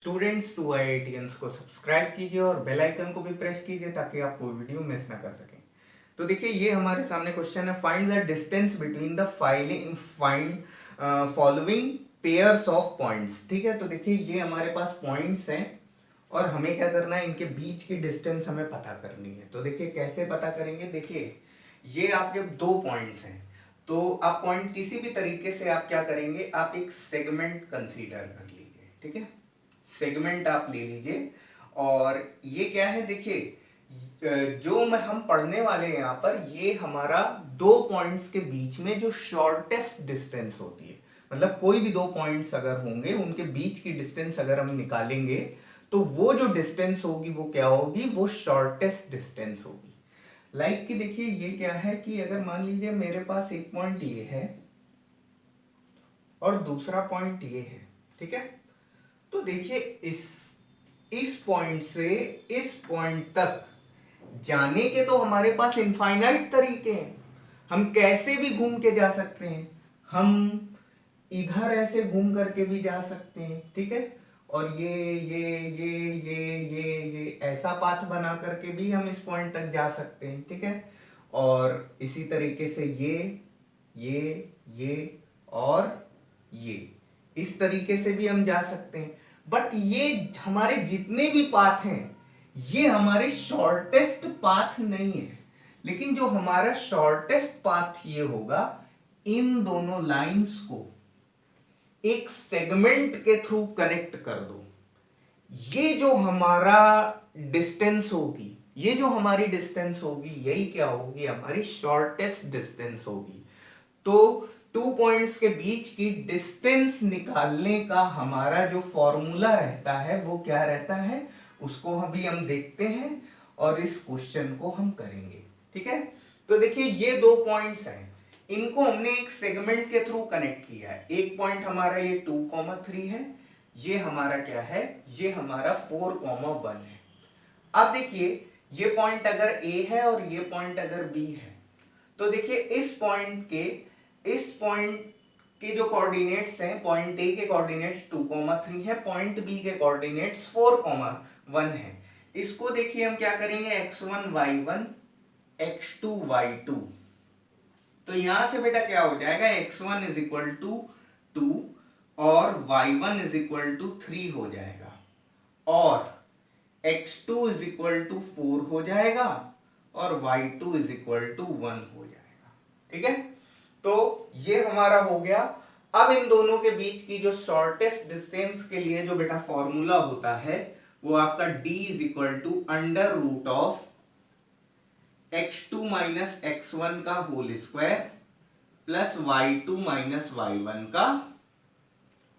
Students to IITians को subscribe कीजिए और बेल आइकन को भी प्रेस कीजिए ताकि आप कोई वीडियो मिस ना कर सकें। तो देखिए ये हमारे सामने क्वेश्चन है, find the distance between the following pairs of points. ठीक है, तो देखिए ये हमारे पास पॉइंट्स हैं और हमें क्या करना है, इनके बीच की डिस्टेंस हमें पता करनी है। तो देखिए कैसे पता करेंगे, देखिए ये आपके दो पॉइंट्स हैं, तो आप पॉइंट किसी भी तरीके से आप क्या करेंगे, आप एक सेगमेंट कंसीडर कर लीजिए। ठीक है, सेगमेंट आप ले लीजिए और ये क्या है, देखिए जो मैं हम पढ़ने वाले हैं यहाँ पर, ये हमारा दो पॉइंट्स के बीच में जो शॉर्टेस्ट डिस्टेंस होती है, मतलब कोई भी दो पॉइंट्स अगर होंगे उनके बीच की डिस्टेंस अगर हम निकालेंगे तो वो जो डिस्टेंस होगी वो क्या होगी, वो शॉर्टेस्ट डिस्टेंस होगी। लाइक कि देखिए ये क्या है कि अगर मान लीजिए मेरे पास एक पॉइंट ये है और दूसरा पॉइंट ये है। ठीक है, तो देखिए इस पॉइंट से इस पॉइंट तक जाने के तो हमारे पास इनफाइनाइट तरीके हैं, हम कैसे भी घूम के जा सकते हैं। हम इधर ऐसे घूम करके भी जा सकते हैं। ठीक है, और ये ऐसा पाथ बना करके भी हम इस पॉइंट तक जा सकते हैं। ठीक है, और इसी तरीके से ये और ये इस तरीके से भी हम जा सकते हैं। बट ये हमारे जितने भी पाथ हैं ये हमारे शॉर्टेस्ट पाथ नहीं है, लेकिन जो हमारा शॉर्टेस्ट पाथ ये होगा, इन दोनों लाइंस को एक सेगमेंट के थ्रू कनेक्ट कर दो। ये जो हमारा डिस्टेंस होगी, ये जो हमारी डिस्टेंस होगी, यही क्या होगी, हमारी शॉर्टेस्ट डिस्टेंस होगी। तो टू पॉइंट्स के बीच की डिस्टेंस निकालने का हमारा जो फॉर्मूला रहता है वो क्या रहता है, उसको अभी हम देखते हैं और इस क्वेश्चन को हम करेंगे। ठीक है, तो देखिए ये दो पॉइंट्स हैं, इनको हमने एक सेगमेंट के थ्रू कनेक्ट किया है। एक पॉइंट हमारा ये 2,3 है, ये हमारा क्या है, ये हमारा 4,1 है। अब देखिए ये पॉइंट अगर A है और ये पॉइंट अगर B है, तो देखिए इस पॉइंट के जो कोऑर्डिनेट्स हैं, पॉइंट A के कोऑर्डिनेट्स 2,3 है, पॉइंट B के कोऑर्डिनेट्स 4,1 है। इसको देखिए हम क्या करेंगे, x1 y1 x2 y2। तो यहां से बेटा क्या हो जाएगा, x1 इज इक्वल टू 2 और y1 इज इक्वल टू 3 हो जाएगा, और x2 इज इक्वल टू 4 हो जाएगा और y2 इज इक्वल टू 1 हो जाएगा। ठीक है, तो ये हमारा हो गया। अब इन दोनों के बीच की जो शॉर्टेस्ट डिस्टेंस के लिए जो बेटा फॉर्मूला होता है वो आपका d is equal to under root of x2 minus x1 का whole square plus y2 minus y1 का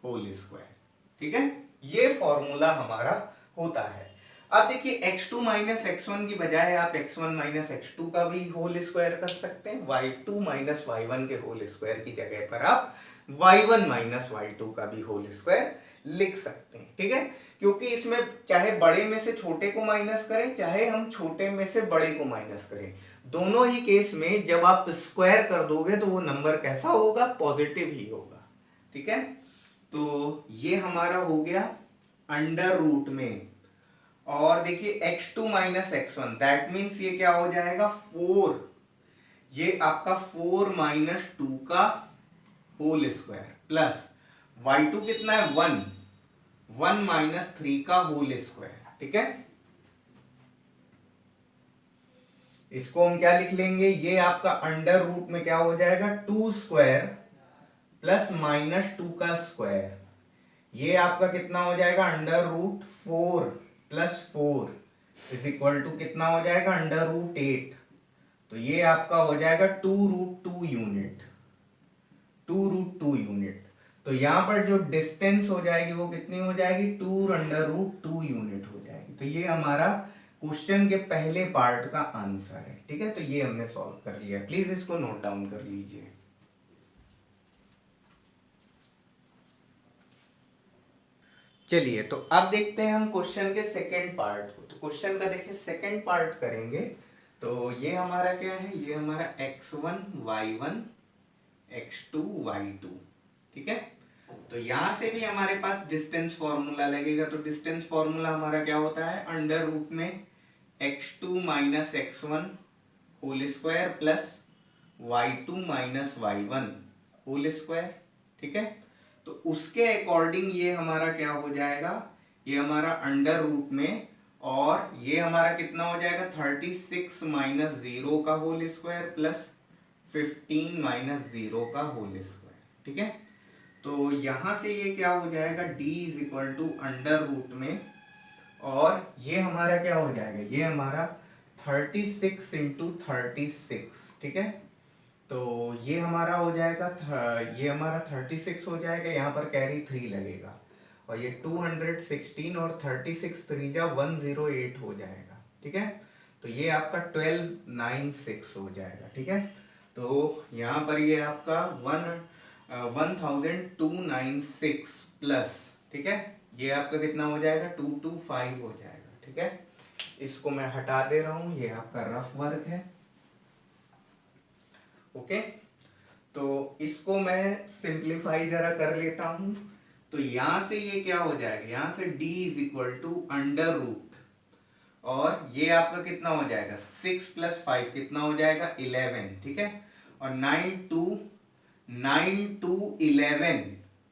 होल स्क्वायर। ठीक है, ये फॉर्मूला हमारा होता है। अब देखिए x2 माइनस x1 की बजाय आप x1 माइनस x2 का भी होल स्क्वायर कर सकते हैं, y2 माइनस y1 के होल स्क्वायर की जगह पर आप y1 माइनस y2 का भी होल स्क्वायर लिख सकते हैं। ठीक है, क्योंकि इसमें चाहे बड़े में से छोटे को माइनस करें, चाहे हम छोटे में से बड़े को माइनस करें, दोनों ही केस में जब आप स्क्वायर कर दोगे तो वो नंबर कैसा होगा, पॉजिटिव ही होगा। ठीक है, तो ये हमारा हो गया अंडर रूट में, और देखिए x2 minus x1 that means ये क्या हो जाएगा 4, ये आपका 4 माइनस 2 का होल स्क्वायर प्लस y2 कितना है 1 माइनस 3 का होल स्क्वायर। ठीक है, इसको हम क्या लिख लेंगे, ये आपका अंडर रूट में क्या हो जाएगा 2 स्क्वायर प्लस माइनस 2 का स्क्वायर, ये आपका कितना हो जाएगा under root 4 plus 4 is equal to कितना हो जाएगा अंडर रूट 8। तो ये आपका हो जाएगा 2 रूट 2 यूनिट, 2 रूट 2 यूनिट। तो यहां पर जो डिस्टेंस हो जाएगी वो कितनी हो जाएगी, 2 अंडर रूट 2 यूनिट हो जाएगी। तो ये हमारा क्वेश्चन के पहले पार्ट का आंसर है। ठीक है, तो ये हमने सॉल्व कर लिया, प्लीज इसको नोट डाउन कर लीजिए। चलिए, तो अब देखते हैं हम क्वेश्चन के सेकंड पार्ट को। तो क्वेश्चन का देखिए सेकंड पार्ट करेंगे, तो ये हमारा क्या है, ये हमारा x1 y1 x2 y2। ठीक है, तो यहां से भी हमारे पास डिस्टेंस फॉर्मूला लगेगा। तो डिस्टेंस फॉर्मूला हमारा क्या होता है, अंडर रूट में x2 minus x1 whole square plus y2 minus y1 whole square. ठीक है, तो उसके अकॉर्डिंग ये हमारा क्या हो जाएगा, ये हमारा अंडर रूट में, और ये हमारा कितना हो जाएगा 36 माइनस 0 का होल स्क्वायर प्लस 15 माइनस 0 का होल स्क्वायर। ठीक है, तो यहां से ये क्या हो जाएगा, d is equal to under root में, और ये हमारा क्या हो जाएगा, ये हमारा 36 इंटू 36। ठीक है, तो ये हमारा हो जाएगा ये हमारा 36 हो जाएगा, यहाँ पर कैरी 3 लगेगा, और ये 216 और 36 3 जा 108 हो जाएगा। ठीक है, तो ये आपका 1296 हो जाएगा। ठीक है, तो यहाँ पर ये आपका 1296 प्लस, ठीक है, ये आपका कितना हो जाएगा 225 हो जाएगा। ठीक है, इसको मैं हटा दे रहा हूं, ये आपका रफ वर्क है। ओके, तो इसको मैं सिंप्लीफाई जरा कर लेता हूं। तो यहां से ये क्या हो जाएगा, यहां से d is equal to under root, और ये आपका कितना हो जाएगा 6 प्लस 5 कितना हो जाएगा 11। ठीक है, और 9 टू 11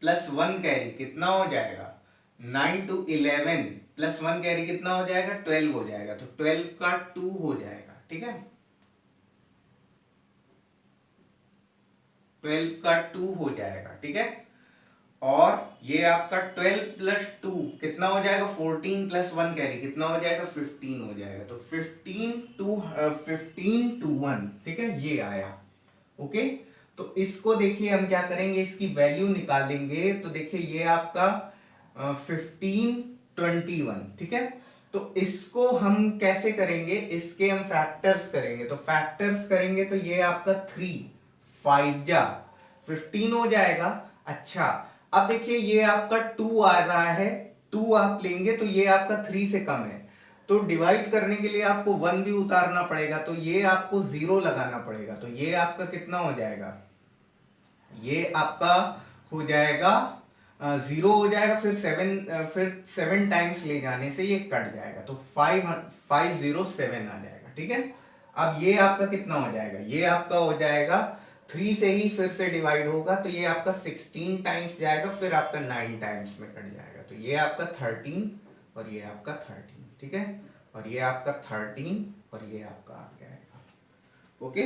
प्लस 1 कैरी कितना हो जाएगा, 9 टू 11 प्लस 1 कैरी कितना हो जाएगा 12 हो जाएगा, तो 12 का 2 हो जाएगा। ठीक है, 12 का 2 हो जाएगा। ठीक है, और ये आपका 12 प्लस 2 कितना हो जाएगा 14 प्लस 1 कैरी कितना हो जाएगा 15 हो जाएगा, तो 15 टू 1। ठीक है, ये आया। ओके, तो इसको देखिए हम क्या करेंगे, इसकी वैल्यू निकालेंगे। तो देखिए ये आपका 1521। ठीक है, तो इसको हम कैसे करेंगे, इसके हम फैक्टर्स करेंगे। तो फैक्टर्स करेंगे तो ये आपका 3 5 जा 15 हो जाएगा। अच्छा, अब देखिए ये आपका 2 आ रहा है, 2 आप लेंगे तो ये आपका 3 से कम है, तो डिवाइड करने के लिए आपको 1 भी उतारना पड़ेगा, तो ये आपको 0 लगाना पड़ेगा। तो ये आपका कितना हो जाएगा, ये आपका हो जाएगा 0 हो जाएगा, फिर 7 टाइम्स ले जाने से ये कट जाएगा, तो 507 आ जाएगा। ठीक है, अब ये आपका कितना हो जाएगा, ये आपका हो जाएगा 3 से ही फिर से डिवाइड होगा, तो ये आपका 16 टाइम्स जाएगा, फिर आपका 9 टाइम्स में कट जाएगा, तो ये आपका 13 और ये आपका 13। ठीक है, और ये आपका 13 और ये आपका आ जाएगा। ओके,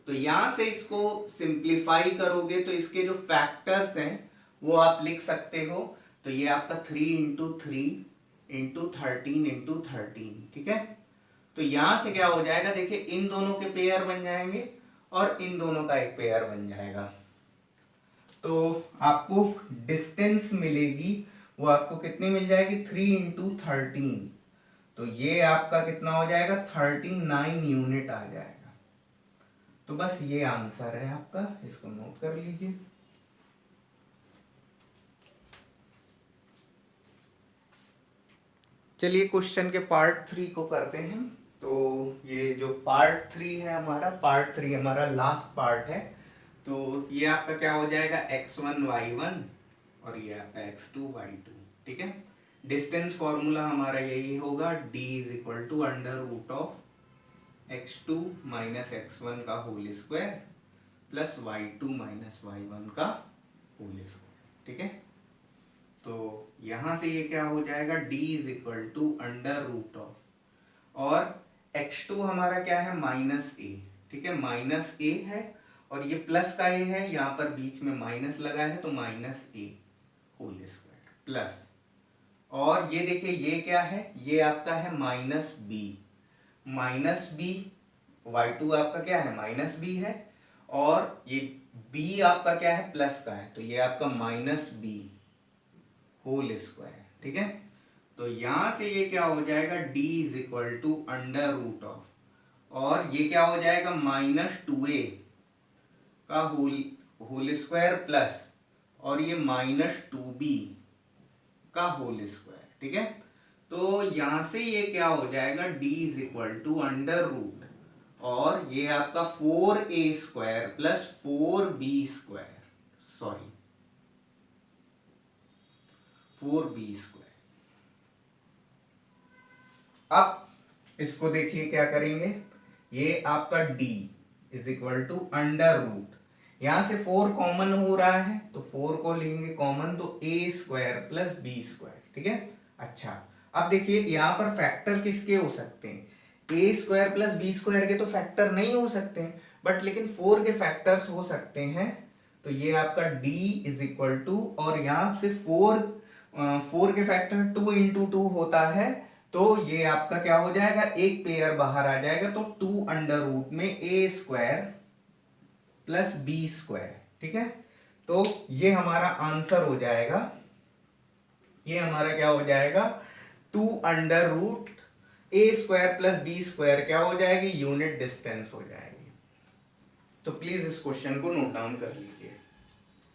तो यहां से इसको सिंप्लीफाई करोगे तो इसके जो फैक्टर्स हैं वो आप लिख सकते हो। तो ये आपका 3 इंटू 3 इंटू 13 इंटू 13। ठीक है, तो यहां से क्या हो जाएगा, देखिए इन दोनों के पेयर बन जाएंगे और इन दोनों का एक पेयर बन जाएगा, तो आपको डिस्टेंस मिलेगी, वो आपको कितनी मिल जाएगी 3 इंटू 13, तो ये आपका कितना हो जाएगा 39 यूनिट आ जाएगा। तो बस ये आंसर है आपका, इसको नोट कर लीजिए। चलिए क्वेश्चन के पार्ट 3 को करते हैं। तो ये जो पार्ट 3 है हमारा, पार्ट 3 हमारा लास्ट पार्ट है। तो ये आपका क्या हो जाएगा x1 y1 और ये आपका x2 y2। ठीक है, डिस्टेंस फॉर्मूला हमारा यही होगा, d is equal to under root of x2 minus x1 का whole square plus y2 minus y1 का होल स्क्वायर। ठीक है, तो यहां से ये क्या हो जाएगा d is equal to under root of, और x2 हमारा क्या है माइनस a। ठीक है, माइनस a है और ये प्लस का a है, यहां पर बीच में माइनस लगा है तो minus a whole square plus, और ये देखिए ये क्या है, ये आपका है minus b। Minus B, y2 आपका क्या है माइनस बी है, और ये b आपका क्या है प्लस का है, तो ये आपका माइनस बी होल स्क्वायर। ठीक है, तो यहां से ये क्या हो जाएगा d is equal to under root of, और ये क्या हो जाएगा माइनस 2a का होल स्क्वायर प्लस, और ये माइनस 2b का होल स्क्वायर। ठीक है, तो यहां से ये क्या हो जाएगा d is equal to under root, और ये आपका 4a square plus 4b square, sorry 4b²। अब इसको देखिए क्या करेंगे, ये आपका d is equal to under root, यहां से 4 कॉमन हो रहा है तो 4 को लेंगे कॉमन, तो a² प्लस b²। ठीक है। अच्छा, अब देखिए यहां पर फैक्टर किसके हो सकते हैं, a² प्लस b² के तो फैक्टर नहीं हो सकते हैं, बट लेकिन 4 के फैक्टर्स हो सकते हैं। तो ये आपका d इज इक्वल टू, और यहां से 4 के फैक्टर 2 इंटू 2 होता है, तो ये आपका क्या हो जाएगा, एक पेयर बाहर आ जाएगा, तो 2 अंडर रूट में a² प्लस b²। ठीक है। तो ये हमारा आंसर हो जाएगा, ये हमारा क्या हो जाएगा, 2 under root a² plus b² क्या हो जाएगी, यूनिट डिस्टेंस हो जाएगी। तो प्लीज इस क्वेश्चन को नोट डाउन कर लीजिए।